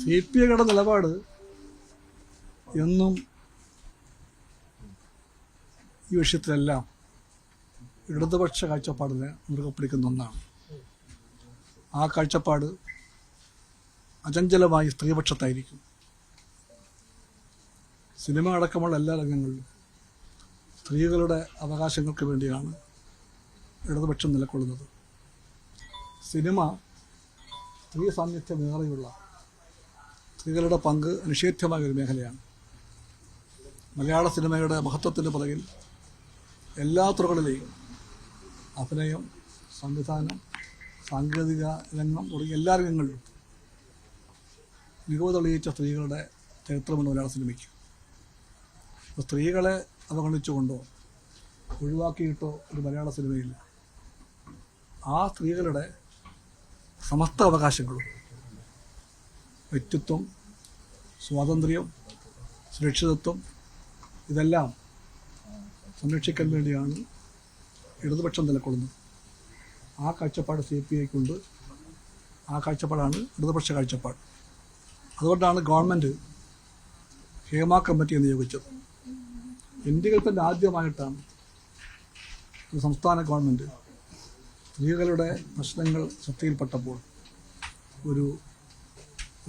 CPIയുടെ നിലപാട് എന്നും ഈ വിഷയത്തിലെല്ലാം ഇടതുപക്ഷ കാഴ്ചപ്പാടിനെ മുറുകെ പിടിക്കുന്ന ഒന്നാണ്. ആ കാഴ്ചപ്പാട് അചഞ്ചലമായി സ്ത്രീപക്ഷത്തായിരിക്കും. സിനിമ അടക്കമുള്ള എല്ലാ രംഗങ്ങളിലും സ്ത്രീകളുടെ അവകാശങ്ങൾക്ക് വേണ്ടിയാണ് ഇടതുപക്ഷം നിലകൊള്ളുന്നത്. സിനിമ സ്ത്രീ സാന്നിധ്യമേറെയുള്ള സ്ത്രീകളുടെ പങ്ക് നിഷേധ്യമായ ഒരു മേഖലയാണ്. മലയാള സിനിമയുടെ മഹത്വത്തിൻ്റെ പുറകിൽ എല്ലാ തുറകളിലെയും അഭിനയം, സംവിധാനം, സാങ്കേതിക രംഗം തുടങ്ങിയ എല്ലാ രംഗങ്ങളിലും മികവ് തെളിയിച്ച സ്ത്രീകളുടെ ചരിത്രമാണ് മലയാള സിനിമയ്ക്ക്. അപ്പോൾ സ്ത്രീകളെ അവഗണിച്ചുകൊണ്ടോ ഒഴിവാക്കിയിട്ടോ ഒരു മലയാള സിനിമയില്ല. ആ സ്ത്രീകളുടെ സമസ്ത അവകാശങ്ങളും വ്യക്തിത്വം, സ്വാതന്ത്ര്യം, സുരക്ഷിതത്വം ഇതെല്ലാം സംരക്ഷിക്കാൻ വേണ്ടിയാണ് ഇടതുപക്ഷം നിലകൊള്ളുന്നത്. ആ കാഴ്ചപ്പാട് CPIക്കുണ്ട്. ആ കാഴ്ചപ്പാടാണ് ഇടതുപക്ഷ കാഴ്ചപ്പാട്. അതുകൊണ്ടാണ് ഗവൺമെൻറ് ഹേമ കമ്മിറ്റിയെ നിയോഗിച്ചത്. ഇന്ത്യയിൽ തന്നെ ആദ്യമായിട്ടാണ് ഒരു സംസ്ഥാന ഗവൺമെൻറ് സ്ത്രീകളുടെ പ്രശ്നങ്ങൾ ശ്രദ്ധയിൽപ്പെട്ടപ്പോൾ ഒരു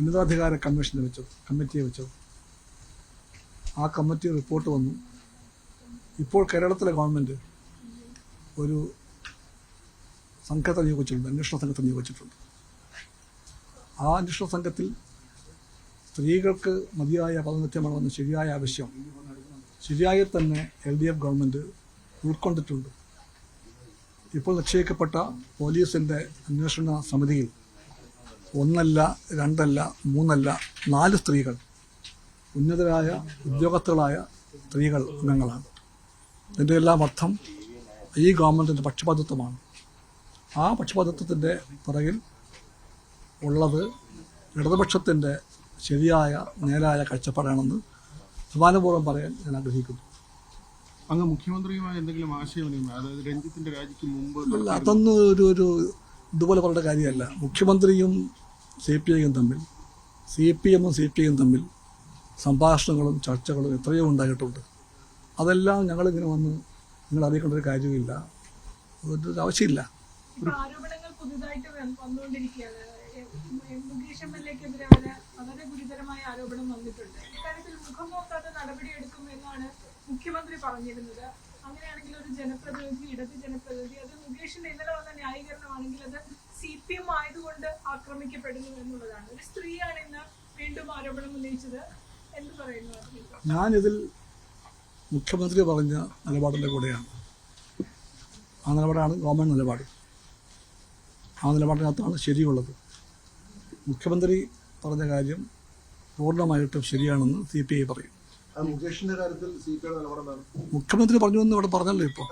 ഉന്നതാധികാര കമ്മിറ്റിയെ വെച്ചത്. ആ കമ്മിറ്റി റിപ്പോർട്ട് വന്നു. ഇപ്പോൾ കേരളത്തിലെ ഗവൺമെൻറ് ഒരു സംഘത്തെ നിയോഗിച്ചിട്ടുണ്ട്, അന്വേഷണ സംഘത്തെ നിയോഗിച്ചിട്ടുണ്ട്. ആ അന്വേഷണ സംഘത്തിൽ സ്ത്രീകൾക്ക് മതിയായ പ്രാതിനിധ്യമാണെന്ന ശരിയായ ആവശ്യം ശരിയായി തന്നെ LDF ഗവൺമെൻറ് ഉൾക്കൊണ്ടിട്ടുണ്ട്. ഇപ്പോൾ നിശ്ചയിക്കപ്പെട്ട പോലീസിൻ്റെ അന്വേഷണ സമിതിയിൽ 1 അല്ല 2 അല്ല 3 അല്ല 4 സ്ത്രീകൾ, ഉന്നതരായ ഉദ്യോഗസ്ഥകളായ സ്ത്രീകൾ അംഗങ്ങളാണ്. ഇതിൻ്റെ എല്ലാം അർത്ഥം ഈ ഗവൺമെൻറ്റിൻ്റെ പക്ഷപാതിത്വമാണ്. ആ പക്ഷപാതിത്വത്തിൻ്റെ പുറകിൽ ഉള്ളത് ഇടതുപക്ഷത്തിൻ്റെ ശരിയായ നേരായ കാഴ്ചപ്പാടാണെന്ന് അഭിമാനപൂർവ്വം പറയാൻ ഞാൻ ആഗ്രഹിക്കുന്നു. അങ്ങ് മുഖ്യമന്ത്രിയുമായി എന്തെങ്കിലും ആശയവിനിമയം, അതായത് രഞ്ജിത്തിന്റെ രാജിക്ക് മുമ്പ്? അല്ല, അതൊന്നും ഒരു ഇതുപോലെ പറയേണ്ട കാര്യമല്ല. മുഖ്യമന്ത്രിയും CPIയും തമ്മിൽ, CPMും CPIയും തമ്മിൽ സംഭാഷണങ്ങളും ചർച്ചകളും എത്രയോ ഉണ്ടായിട്ടുണ്ട്. അതെല്ലാം ഞങ്ങളിങ്ങനെ വന്ന് നിങ്ങൾ അറിയിക്കേണ്ട ഒരു കാര്യമില്ല, ഒരു ആവശ്യമില്ല. ആരോപണങ്ങൾ പുതുതായിട്ട് വന്നുകൊണ്ടിരിക്കുകയാണ്. മുകേഷ് MLAക്കെതിരെ വളരെ ഗുരുതരമായ ആരോപണം വന്നിട്ടുണ്ട്. ഇക്കാര്യത്തിൽ മുഖം നോക്കാതെ നടപടിയെടുക്കും എന്നാണ് മുഖ്യമന്ത്രി പറഞ്ഞിരുന്നത്. അങ്ങനെയാണെങ്കിൽ ഒരു ജനപ്രതിനിധി, ഇടത് ജനപ്രതിനിധി, അത് മുകേഷിന്റെ ഇന്നലെ വന്ന ന്യായീകരണമാണെങ്കിൽ അത് CPM ആയതുകൊണ്ട് ആക്രമിക്കപ്പെടുന്നു എന്നുള്ളതാണ്. ഒരു സ്ത്രീയാണ് ഇന്ന് വീണ്ടും ആരോപണം ഉന്നയിച്ചത്. എന്ത് പറയുന്നു? ഞാനിതിൽ മുഖ്യമന്ത്രി പറഞ്ഞ നിലപാടിൻ്റെ കൂടെയാണ്. ആ നിലപാടാണ് ഗവൺമെൻറ് നിലപാട്. ആ നിലപാടിനകത്താണ് ശരിയുള്ളത്. മുഖ്യമന്ത്രി പറഞ്ഞ കാര്യം പൂർണ്ണമായിട്ടും ശരിയാണെന്ന് CPI പറയും. മുഖ്യമന്ത്രി പറഞ്ഞു എന്ന് ഇവിടെ പറഞ്ഞല്ലോ ഇപ്പോൾ.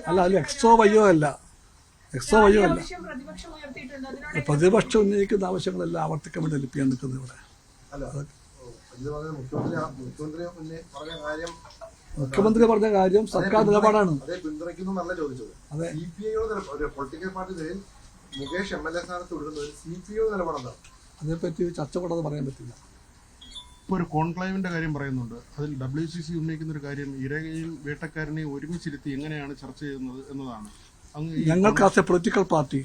അല്ല, അതിൽ എക്സോ വയ്യോ അല്ല. പ്രതിപക്ഷം ഉന്നയിക്കുന്ന ആവശ്യങ്ങളെല്ലാം ആവർത്തിക്കാൻ വേണ്ടി ലഭിക്കാൻ നിൽക്കുന്നത് ഇവിടെ. മുഖ്യമന്ത്രി പറഞ്ഞ കാര്യം സർക്കാർ നിലപാടാണ്. അതെ, അതേപ്പറ്റി ചർച്ച കൂടാതെ പറയാൻ പറ്റില്ല. ഇപ്പോൾ ഒരു കോൺക്ലേവിന്റെ കാര്യം പറയുന്നുണ്ട്. അതിൽ WCC ഉന്നയിക്കുന്ന ഒരു കാര്യം ഇരയെയും വേട്ടക്കാരനെയും ഒരുമിച്ചിരുത്തി എങ്ങനെയാണ് ചർച്ച ചെയ്യുന്നത് എന്നതാണ്. ഞങ്ങൾക്ക് as a political party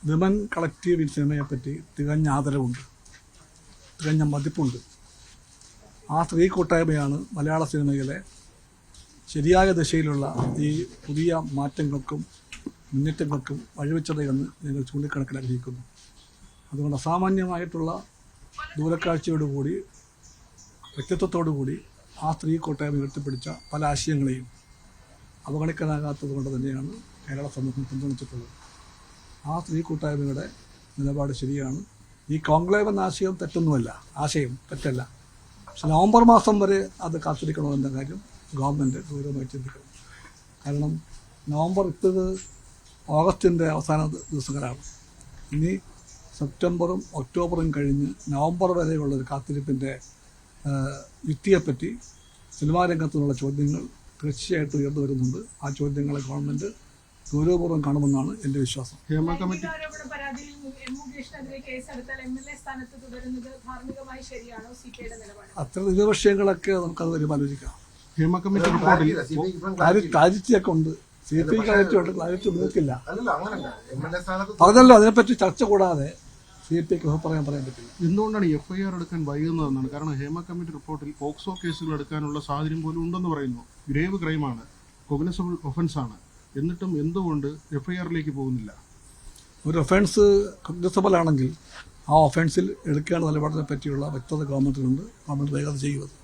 women collective in സിനിമയെപ്പറ്റി തികഞ്ഞ ആദരവുണ്ട്, തികഞ്ഞ മതിപ്പുണ്ട്. ആ സ്ത്രീ കൂട്ടായ്മയാണ് മലയാള സിനിമയിലെ ശരിയായ ദിശയിലുള്ള ഈ പുതിയ മാറ്റങ്ങൾക്കും മുന്നേറ്റങ്ങൾക്കും വഴിവെച്ചത് എന്ന് ഞങ്ങൾ ചൂണ്ടിക്കണക്കിൽ ആഗ്രഹിക്കുന്നു. അതുകൊണ്ട് അസാമാന്യമായിട്ടുള്ള ദൂരക്കാഴ്ചയോടുകൂടി, വ്യക്തിത്വത്തോടുകൂടി ആ സ്ത്രീ കൂട്ടായ്മ ഉയർത്തിപ്പിടിച്ച പല ആശയങ്ങളെയും അവഗണിക്കാനാകാത്തത് കൊണ്ട് തന്നെയാണ് കേരള സമൂഹം പിന്തുണച്ചിട്ടുള്ളത്. ആ സ്ത്രീ കൂട്ടായ്മയുടെ നിലപാട് ശരിയാണ്. ഈ കോൺക്ലേവ് എന്ന ആശയം തെറ്റൊന്നുമല്ല, ആശയം തെറ്റല്ല. പക്ഷെ നവംബർ മാസം വരെ അത് കാത്തിരിക്കണമെന്ന കാര്യം ഗവൺമെൻറ് ഗൗരവമായി ചിന്തിക്കണം. കാരണം നവംബർ ഇത് ഓഗസ്റ്റിൻ്റെ അവസാന ദിവസങ്ങളാണ്. ഇനി സെപ്റ്റംബറും ഒക്ടോബറും കഴിഞ്ഞ് നവംബർ വരെയുള്ളൊരു കാത്തിരിപ്പിൻ്റെ യുക്തിയെപ്പറ്റി സിനിമാ രംഗത്തുനിന്നുള്ള ചോദ്യങ്ങൾ തീർച്ചയായിട്ടും ഉയർന്നു വരുന്നുണ്ട്. ആ ചോദ്യങ്ങളെ ഗവൺമെൻറ് ഗൗരവപൂർവ്വം കാണുമെന്നാണ് എൻ്റെ വിശ്വാസം. ഹേമ കമ്മിറ്റി ആരോപണ പരാതിയിൽ എം മുകേഷിനെതിരെ കേസെടുത്താൽ MLA സ്ഥാനത്ത് തുടരുന്നത് ധാർമ്മികമായി ശരിയാണോ? CPIയുടെ നിലപാട് അത്തരം വിഷയങ്ങളൊക്കെ നമുക്കത് വരുമാലോചിക്കാം. ഹേമ കമ്മിറ്റി റിപ്പോർട്ടിൽ ക്ലാരിറ്റിയൊക്കെ ഉണ്ട്. CPI ക്ലാരിറ്റി ഉണ്ട്, ക്ലാരിറ്റി നോക്കില്ല. അല്ലല്ല അങ്ങനല്ല. MLA സ്ഥാനത്ത് പറഞ്ഞല്ലോ, അതിനെപ്പറ്റി ചർച്ച കൂടാതെ CPIക്ക് പറയാൻ പറ്റില്ല. എന്തുകൊണ്ടാണ് FIR എടുക്കാൻ വൈകുന്നതെന്നാണ്. കാരണം ഹേമ കമ്മിറ്റി റിപ്പോർട്ടിൽ പോക്സോ കേസുകൾ എടുക്കാനുള്ള സാഹചര്യം പോലും ഉണ്ടെന്ന് പറയുന്നു. ഗ്രേവ് ക്രൈമാണ്, കൊഗ്നിസബിൾ ഒഫൻസ് ആണ്. എന്നിട്ടും എന്തുകൊണ്ട് FIRലേക്ക് പോകുന്നില്ല? ഒരു ഒഫൻസ് കോഗ്നിസബിൾ ആണെങ്കിൽ ആ ഒഫൻസിൽ എടുക്കേണ്ട നിലപാടിനെ പറ്റിയുള്ള വ്യക്തത ഗവൺമെന്റിനുണ്ട്. ഗവൺമെന്റ് വേഗത ചെയ്യുന്നത്.